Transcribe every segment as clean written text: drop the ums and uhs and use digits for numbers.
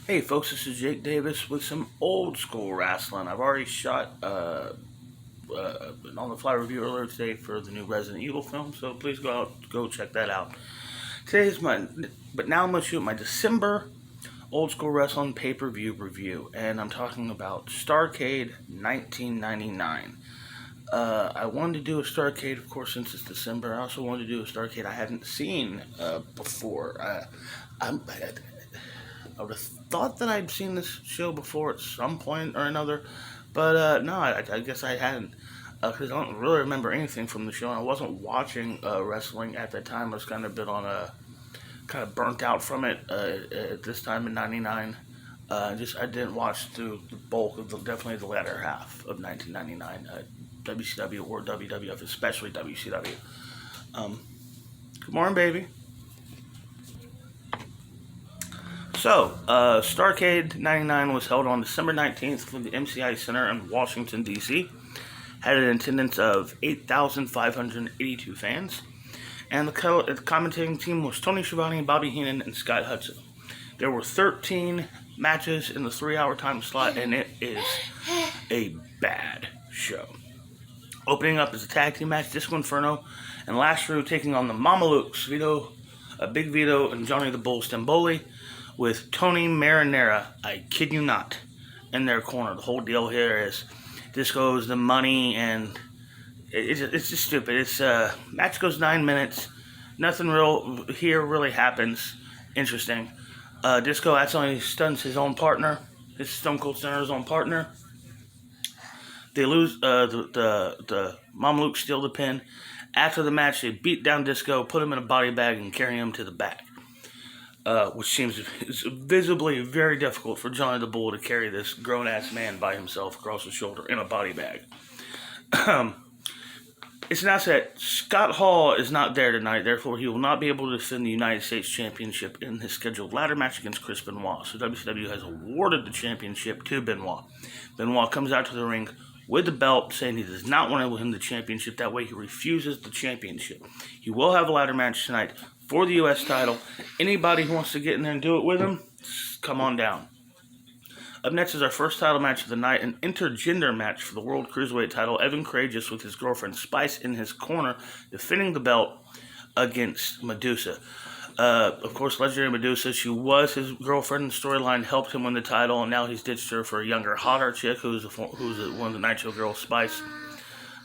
Hey folks, this is Jake Davis with some old school wrestling. I've already shot an on the fly review earlier today for the new Resident Evil film, so please go check that out. But now I'm going to shoot my December old school wrestling pay-per-view review, and I'm talking about Starrcade 1999. I wanted to do a Starrcade, of course, since it's December. I also wanted to do a Starrcade I hadn't seen before. I would have thought that I'd seen this show before at some point or another, but no, I guess I hadn't, because I don't really remember anything from the show, and I wasn't watching wrestling at that time. I was kind of kind of burnt out from it at this time in '99. I didn't watch through the bulk of definitely the latter half of 1999, WCW or WWF, especially WCW. Good morning, baby. So, Starrcade 99 was held on December 19th from the MCI Center in Washington, D.C. Had an attendance of 8,582 fans. And the commentating team was Tony Schiavone, Bobby Heenan, and Scott Hudson. There were 13 matches in the 3-hour time slot, and it is a bad show. Opening up is a tag team match, Disco Inferno and Lashley taking on the Mamalukes, Big Vito, and Johnny the Bull Stamboli, with Tony Marinara, I kid you not, in their corner. The whole deal here is Disco's the money, and it's just stupid. Match goes 9 minutes. Nothing real here really happens. Interesting. Disco accidentally stuns his own partner, his Stone Cold Stunner's own partner. They lose. The Mamalukes steal the pin. After the match, they beat down Disco, put him in a body bag, and carry him to the back. Which seems visibly very difficult for Johnny the Bull to carry this grown-ass man by himself across his shoulder in a body bag. It's announced that Scott Hall is not there tonight, therefore he will not be able to defend the United States Championship in his scheduled ladder match against Chris Benoit. So WCW has awarded the championship to Benoit. Benoit comes out to the ring with the belt, saying he does not want to win the championship. That way he refuses the championship. He will have a ladder match tonight for the U.S. title. Anybody who wants to get in there and do it with him, come on down. Up next is our first title match of the night, an intergender match for the World Cruiserweight title. Evan Courageous with his girlfriend Spice in his corner, defending the belt against Medusa. Of course, legendary Medusa, she was his girlfriend in the storyline, helped him win the title, and now he's ditched her for a younger, hotter chick who's one of the Nitro Girls, Spice.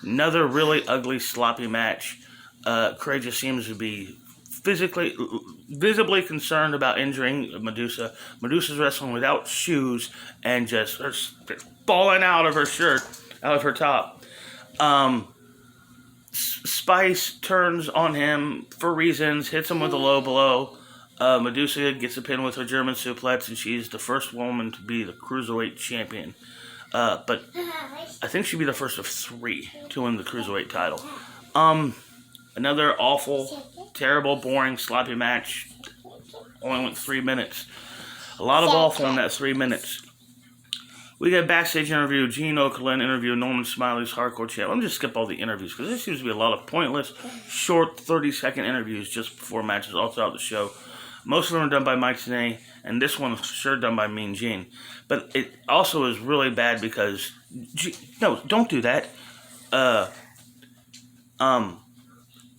Another really ugly, sloppy match. Courageous seems to be visibly concerned about injuring Medusa. Medusa's wrestling without shoes and just falling out of her shirt, out of her top. Spice turns on him for reasons, hits him with a low blow. Medusa gets a pin with her German suplex, and she's the first woman to be the Cruiserweight champion. But I think she'd be the first of 3 to win the Cruiserweight title. Another awful, terrible, boring, sloppy match. Only went 3 minutes. A lot of awful in that 3 minutes. We got a backstage interview. Gene Okerlund interview Norman Smiley's hardcore champ. Let me just skip all the interviews because there seems to be a lot of pointless, short, 30-second interviews just before matches all throughout the show. Most of them are done by Mike Tenay, and this one is sure done by Mean Gene. But it also is really bad because... No, don't do that.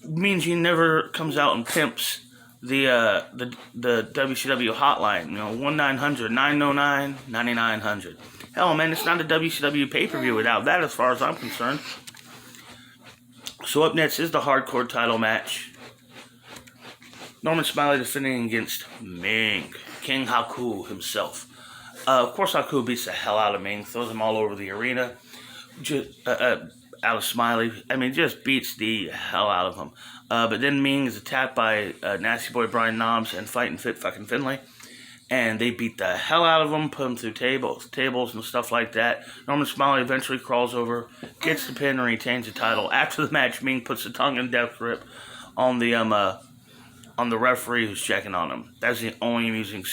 Mean Gene never comes out and pimps the WCW hotline. 1-900-909-9900. Hell, man, it's not a WCW pay-per-view without that, as far as I'm concerned. So up next is the hardcore title match. Norman Smiley defending against Ming, King Haku himself. Of course, Haku beats the hell out of Ming, throws him all over the arena. Out of Smiley, just beats the hell out of him. But then Ming is attacked by Nasty Boy Brian Knobbs and Fightin' Fit fucking Finlay. And they beat the hell out of him, put him through tables and stuff like that. Norman Smiley eventually crawls over, gets the pin, and retains the title. After the match, Ming puts a tongue in death grip on the referee who's checking on him. That's the only amusing.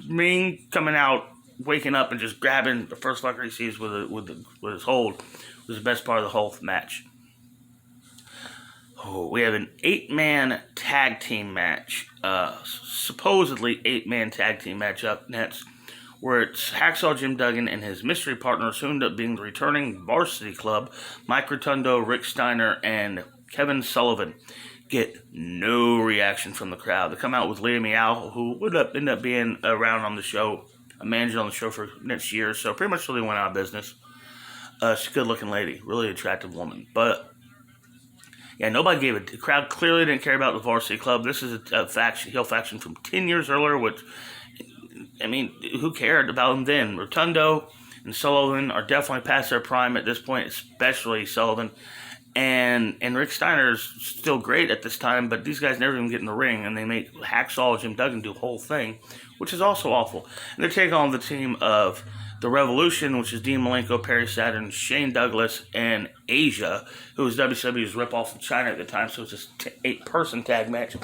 Ming coming out, waking up, and just grabbing the first fucker he sees with his hold was the best part of the whole match. Oh, we have an 8-man tag team match. Supposedly 8-man tag team match up next, where it's Hacksaw Jim Duggan and his mystery partners, who end up being the returning Varsity Club, Mike Rotundo, Rick Steiner, and Kevin Sullivan. Get no reaction from the crowd. They come out with Lady Meow, who would end up being around on the show, a manager on the show for next year, so pretty much really went out of business. She's a good-looking lady, really attractive woman, but yeah, nobody gave it. The crowd clearly didn't care about the Varsity Club. This is a heel faction from 10 years earlier, which, I mean, who cared about them then? Rotundo and Sullivan are definitely past their prime at this point, especially Sullivan. And Rick Steiner is still great at this time, but these guys never even get in the ring, and they make Hacksaw Jim Duggan do the whole thing, which is also awful. And they're taking on the team of The Revolution, which is Dean Malenko, Perry Saturn, Shane Douglas, and Asia, who was WCW's ripoff of China at the time, so it's a 8-person tag match.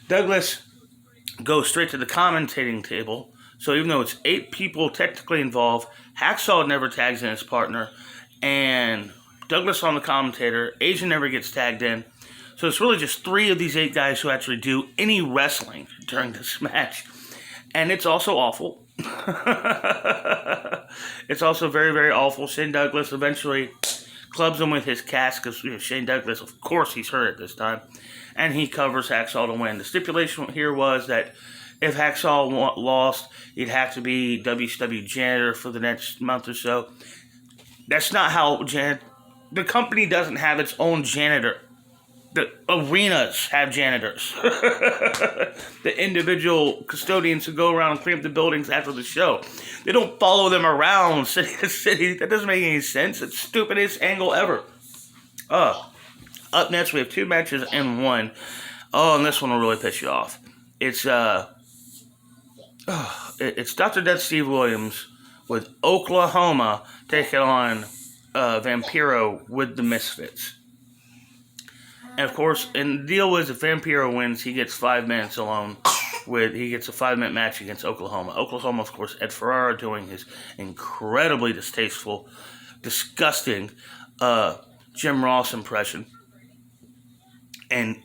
Douglas goes straight to the commentating table, so even though it's 8 people technically involved, Hacksaw never tags in his partner, and Douglas on the commentator, Asia never gets tagged in, so it's really just 3 of these 8 guys who actually do any wrestling during this match, and it's also awful. It's also very, very awful. Shane Douglas eventually clubs him with his cast, because Shane Douglas, of course, he's hurt at this time, and he covers Hacksaw to win. The stipulation here was that if Hacksaw lost, he'd have to be WCW janitor for the next month or so. That's not how the company doesn't have its own janitor. The arenas have janitors. The individual custodians who go around and clean up the buildings after the show. They don't follow them around city to city. That doesn't make any sense. It's the stupidest angle ever. Up next, we have 2 matches and 1. Oh, and this one will really piss you off. It's Dr. Death Steve Williams with Oklahoma taking on Vampiro with the Misfits. And of course, and the deal was if Vampiro wins, he gets 5 minutes alone. He gets a 5-minute match against Oklahoma. Oklahoma, of course, Ed Ferrara doing his incredibly distasteful, disgusting Jim Ross impression. And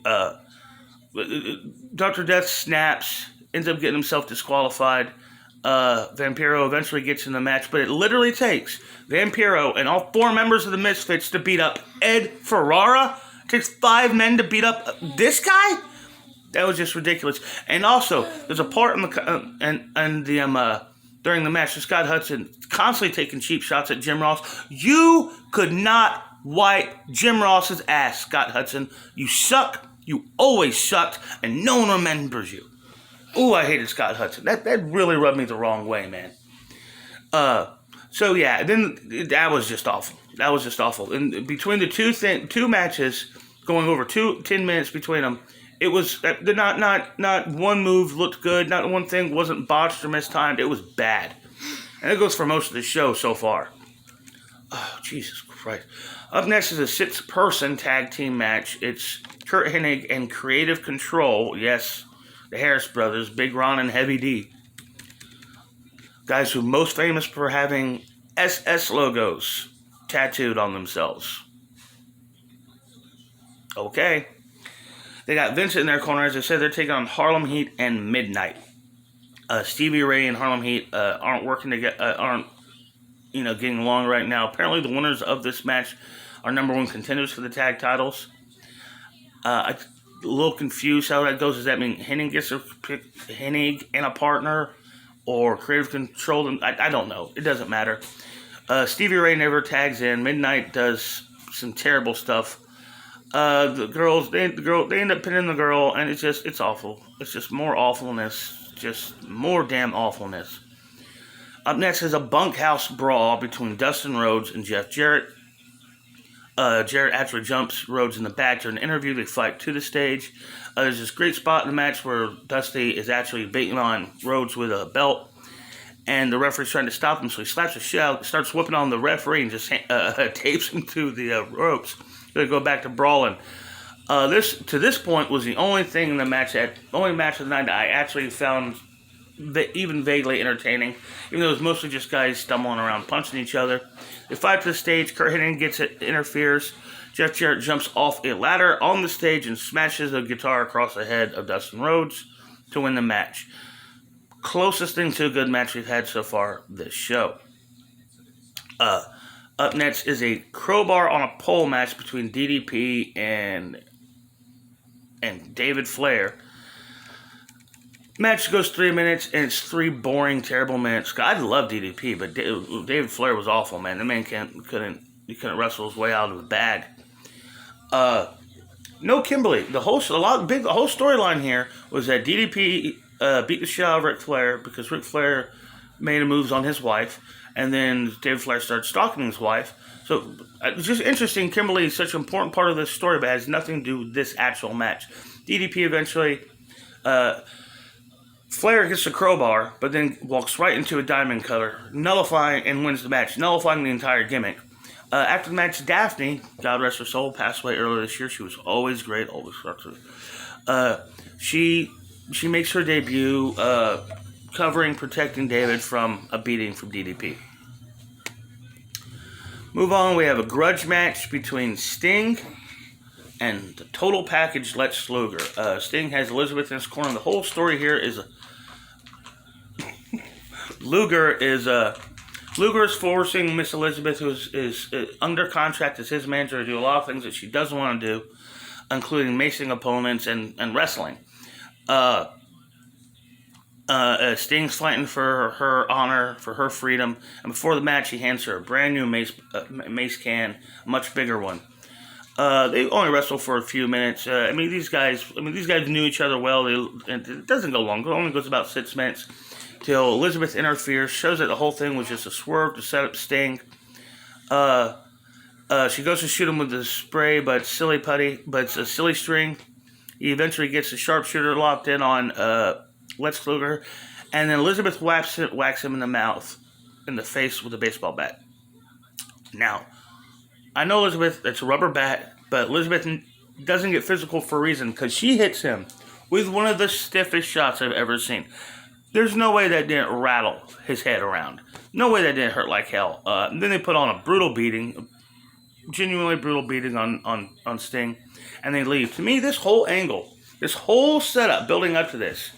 Dr. Death snaps, ends up getting himself disqualified. Vampiro eventually gets in the match, but it literally takes Vampiro and all 4 members of the Misfits to beat up Ed Ferrara. It takes 5 men to beat up this guy? That was just ridiculous. And also, there's a part in the during the match, Scott Hudson constantly taking cheap shots at Jim Ross. You could not wipe Jim Ross's ass, Scott Hudson. You suck. You always sucked, and no one remembers you. Ooh, I hated Scott Hudson. That really rubbed me the wrong way, man. So yeah, then that was just awful. That was just awful. And between the two matches, going over 10 minutes between them, it was not one move looked good. Not one thing wasn't botched or mistimed. It was bad, and it goes for most of the show so far. Oh, Jesus Christ! Up next is a 6-person tag team match. It's Kurt Hennig and Creative Control. Yes, the Harris brothers, Big Ron and Heavy D. Guys who are most famous for having SS logos tattooed on themselves. Okay. They got Vincent in their corner. As I said, they're taking on Harlem Heat and Midnight. Stevie Ray and Harlem Heat aren't working together, aren't getting along right now. Apparently, the winners of this match are #1 contenders for the tag titles. I'm a little confused how that goes. Does that mean Hennig gets to pick Hennig and a partner, or Creative Control? I don't know. It doesn't matter. Stevie Ray never tags in. Midnight does some terrible stuff. The girls, they end up pinning the girl, and it's awful. It's just more awfulness. Just more damn awfulness. Up next is a bunkhouse brawl between Dustin Rhodes and Jeff Jarrett. Jarrett actually jumps Rhodes in the back during an interview. They fight to the stage. There's this great spot in the match where Dusty is actually baiting on Rhodes with a belt, and the referee's trying to stop him, so he slaps the shit out, starts whipping on the referee, and just tapes him to the ropes. They go back to brawling. To this point was the only thing in the match, only match of the night that I actually found even vaguely entertaining, even though it was mostly just guys stumbling around, punching each other. They fight to the stage. Kurt Hennig interferes. Jeff Jarrett jumps off a ladder on the stage and smashes a guitar across the head of Dustin Rhodes to win the match. Closest thing to a good match we've had so far this show. Up next is a crowbar on a pole match between DDP and David Flair. Match goes 3 minutes, and it's 3 boring, terrible minutes. I love DDP, but David Flair was awful, man. The man couldn't wrestle his way out of the bag. No Kimberly. The whole storyline here was that DDP beat the shit out of Ric Flair because Ric Flair made moves on his wife, and then David Flair started stalking his wife. So it's just interesting. Kimberly is such an important part of this story, but it has nothing to do with this actual match. DDP eventually, Flair gets a crowbar, but then walks right into a diamond cutter, nullifying and wins the match, nullifying the entire gimmick. After the match, Daphne, God rest her soul, passed away earlier this year. She was always great, always structured. She makes her debut, protecting David from a beating from DDP. Move on, we have a grudge match between Sting and the total package Lex Luger. Sting has Elizabeth in his corner. The whole story here is Luger is forcing Miss Elizabeth, who is under contract as his manager, to do a lot of things that she doesn't want to do, including macing opponents and wrestling. Sting's fighting for her honor, for her freedom, and before the match, he hands her a brand new mace can, a much bigger one. They only wrestle for a few minutes. These guys knew each other well. And it doesn't go long. It only goes about 6 minutes till Elizabeth interferes, shows that the whole thing was just a swerve to set up Sting. She goes to shoot him with the spray, but it's a silly string. He eventually gets the sharpshooter locked in on Lex Luger, and then Elizabeth whacks him in the mouth, in the face with a baseball bat. Now, I know Elizabeth, it's a rubber bat, but Elizabeth doesn't get physical for a reason, because she hits him with one of the stiffest shots I've ever seen. There's no way that didn't rattle his head around. No way that didn't hurt like hell. Then they put on a brutal beating, genuinely brutal beating on Sting, and they leave. To me, this whole angle, this whole setup building up to this,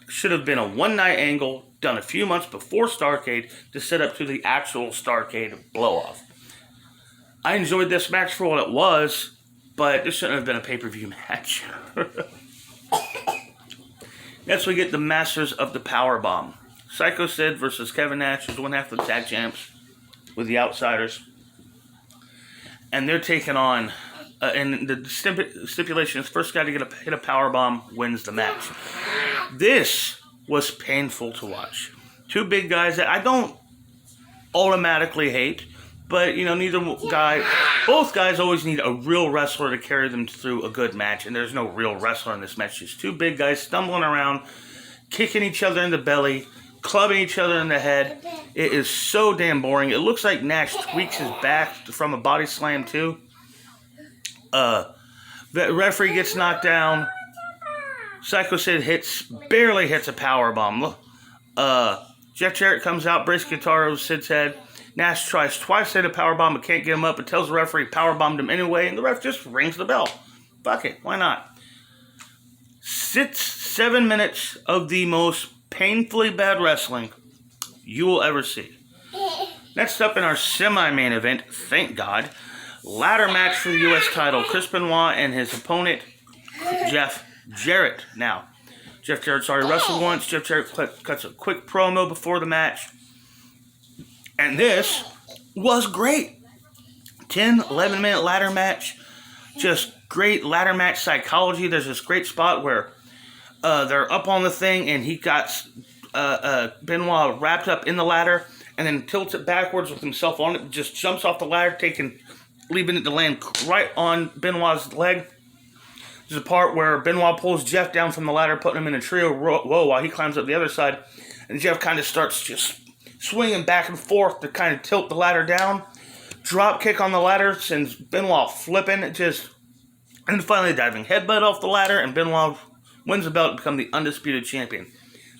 should have been a one-night angle done a few months before Starrcade to set up to the actual Starrcade blow-off. I enjoyed this match for what it was, but this shouldn't have been a pay-per-view match. Next, we get the Masters of the Powerbomb. Psycho Sid versus Kevin Nash, who's one half of the tag champs with the Outsiders. And they're taking on, and the stipulation is first guy to hit a powerbomb wins the match. This was painful to watch. Two big guys that I don't automatically hate, but, both guys always need a real wrestler to carry them through a good match, and there's no real wrestler in this match. Just two big guys stumbling around, kicking each other in the belly, clubbing each other in the head. It is so damn boring. It looks like Nash tweaks his back from a body slam, too. The referee gets knocked down. Psycho Sid barely hits a powerbomb. Jeff Jarrett comes out, breaks guitar over Sid's head. Nash tries twice to hit a powerbomb but can't get him up, but tells the referee powerbombed him anyway, and the ref just rings the bell. Fuck it, why not? 7 minutes of the most painfully bad wrestling you will ever see. Next up in our semi-main event, thank God, ladder match for the U.S. title. Chris Benoit and his opponent, Jeff Jarrett. Now, Jeff Jarrett's already wrestled once. Jeff Jarrett cuts a quick promo before the match. And this was great. 10, 11-minute ladder match. Just great ladder match psychology. There's this great spot where they're up on the thing and he got Benoit wrapped up in the ladder and then tilts it backwards with himself on it. Just jumps off the ladder, leaving it to land right on Benoit's leg. There's a part where Benoit pulls Jeff down from the ladder, putting him in a trio row while he climbs up the other side. And Jeff kind of starts just swinging back and forth to kind of tilt the ladder down. Drop kick on the ladder sends Benoit flipping. And finally diving headbutt off the ladder, and Benoit wins the belt to become the undisputed champion.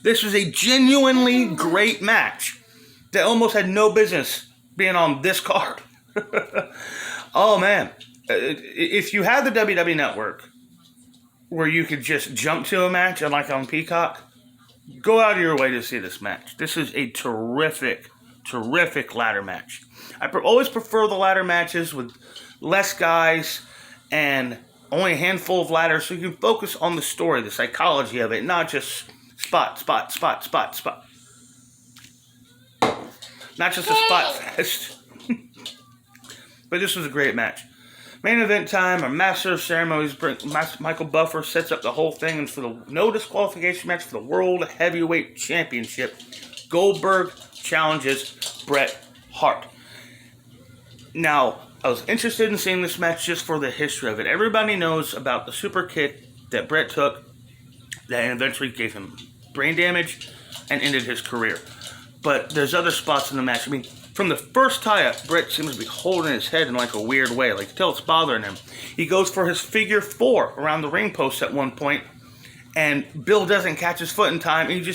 This was a genuinely great match that almost had no business being on this card. Oh, man. if you had the WWE Network, where you could just jump to a match, and like on Peacock, go out of your way to see this match. This is a terrific, terrific ladder match. I always prefer the ladder matches with less guys and only a handful of ladders, so you can focus on the story, the psychology of it, not just spot. Not just a spot fest. But this was a great match. Main event time, our Master of Ceremonies, Michael Buffer sets up the whole thing, and for the no disqualification match for the World Heavyweight Championship, Goldberg challenges Bret Hart. Now, I was interested in seeing this match just for the history of it. Everybody knows about the super kick that Bret took that eventually gave him brain damage and ended his career. But there's other spots in the match. I mean, from the first tie-up, Bret seems to be holding his head in like a weird way. Like, you tell it's bothering him. He goes for his figure four around the ring post at one point, and Bill doesn't catch his foot in time, and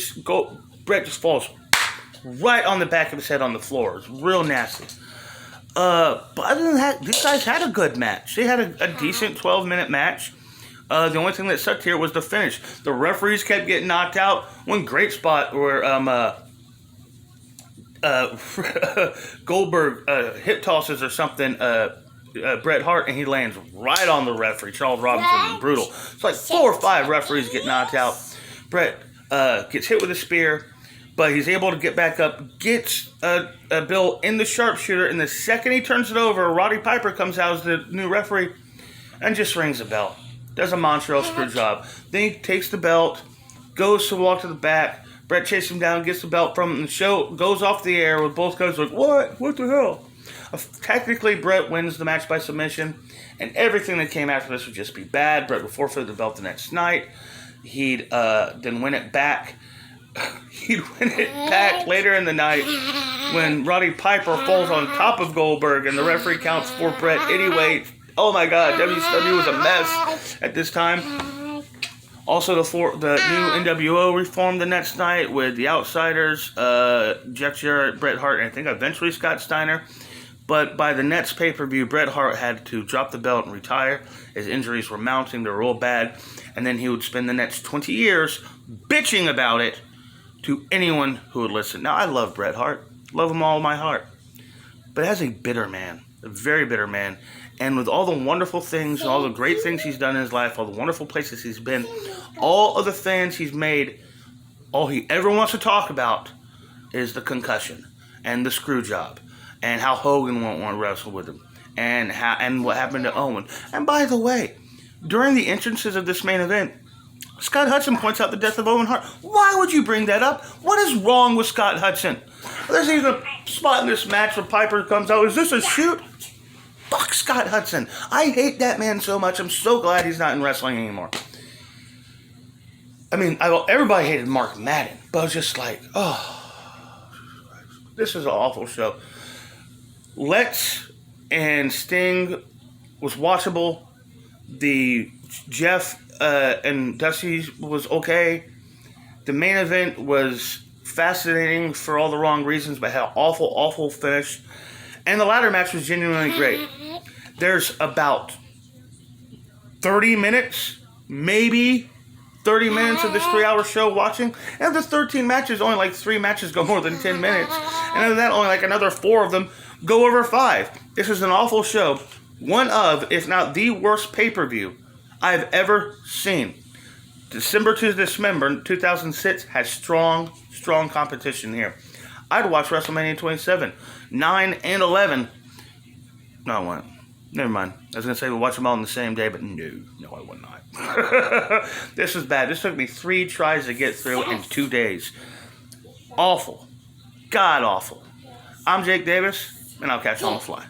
Bret just falls right on the back of his head on the floor. It's real nasty. But other than that, these guys had a good match. They had a decent 12-minute match. The only thing that sucked here was the finish. The referees kept getting knocked out. One great spot where Goldberg hip tosses or something Bret Hart, and he lands right on the referee, Charles Robinson. Brutal. It's like 4 or 5 referees get knocked out. Bret gets hit with a spear, but he's able to get back up, gets Bill in the sharpshooter, and the second he turns it over, Roddy Piper comes out as the new referee and just rings the bell. Does a Montreal screw job. Then he takes the belt, goes to walk to the back. Bret chases him down, gets the belt from him, and the show goes off the air with both guys like, what? What the hell? Technically, Bret wins the match by submission, and everything that came after this would just be bad. Bret would forfeit the belt the next night. He'd then win it back. He'd win it back later in the night when Roddy Piper falls on top of Goldberg, and the referee counts for Bret anyway. Oh my God, WCW was a mess at this time. Also, the new NWO reformed the next night with the Outsiders, Jeff Jarrett, Bret Hart, and I think eventually Scott Steiner. But by the next pay-per-view, Bret Hart had to drop the belt and retire. His injuries were mounting, they were real bad. And then he would spend the next 20 years bitching about it to anyone who would listen. Now, I love Bret Hart. Love him all my heart. But as a bitter man, a very bitter man, and with all the wonderful things and all the great things he's done in his life, all the wonderful places he's been, all of the fans he's made, all he ever wants to talk about is the concussion and the screw job and how Hogan won't want to wrestle with him and what happened to Owen. And by the way, during the entrances of this main event, Scott Hudson points out the death of Owen Hart. Why would you bring that up? What is wrong with Scott Hudson? There's even a spot in this match where Piper comes out. Is this a shoot? Fuck Scott Hudson. I hate that man so much. I'm so glad he's not in wrestling anymore. I mean, everybody hated Mark Madden, but I was just like, oh, this is an awful show. Lex and Sting was watchable. The Jeff and Dusty was okay. The main event was fascinating for all the wrong reasons, but had an awful, awful finish. And the ladder match was genuinely great. There's about 30 minutes, maybe 30 minutes of this 3-hour show watching. And of the 13 matches, only like 3 matches go more than 10 minutes. And other than that, only like another 4 of them go over 5. This is an awful show. One of, if not the worst pay-per-view I've ever seen. December to December 2006 has strong competition here. I'd watch WrestleMania 27, 9, and 11. No, I won't. Never mind. I was going to say we'll watch them all on the same day, but no, I would not. This is bad. This took me 3 tries to get through in 2 days. Awful. God awful. I'm Jake Davis, and I'll catch you on the fly.